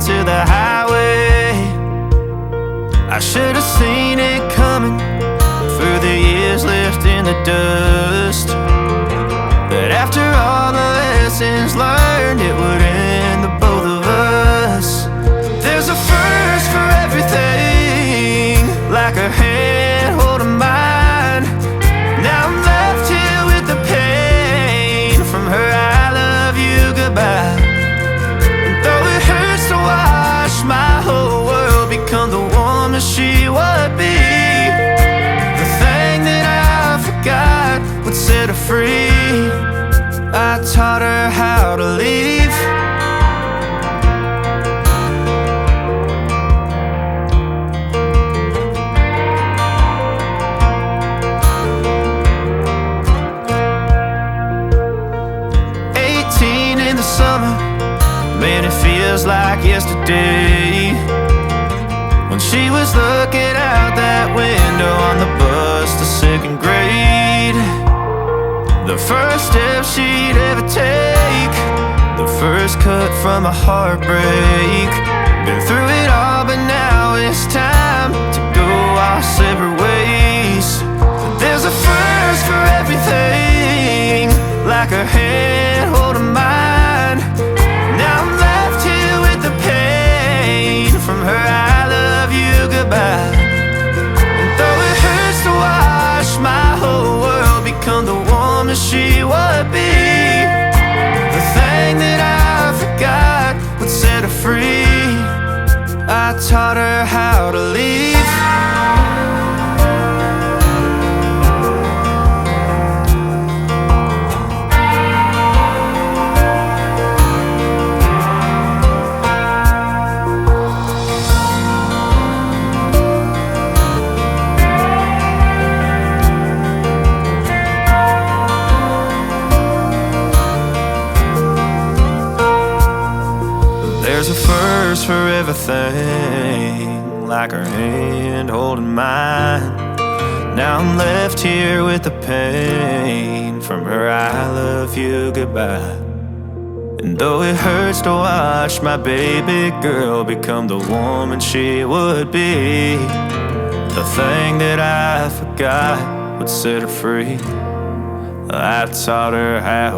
to the highway. I should have seen it coming through the years left in the dust, that after all the lessons learned, it would end the both of us. There's a first for everything, like her hand holding mine. Now I'm left here with the pain from her I love you goodbye. And though it hurts to watch my whole world become the woman she would be, the thing that I forgot would set her free. I taught her how to leave. 18 in the summer, man, it feels like yesterday, when she was looking out that window on the bus to second grade. The first step she'd ever take, the first cut from a heartbreak. Been through it all, but now it's time to go our separate ways. There's a first for everything, like her hand holding mine. Now I'm left here with the pain from her I love you goodbye. And though it hurts to watch my whole world become the woman she would be, the thing that I forgot would set her free. I taught her how to leave. There's a first for everything, like her hand holding mine. Now I'm left here with the pain from her I love you goodbye. And though it hurts to watch my baby girl become the woman she would be, the thing that I forgot would set her free. I taught her how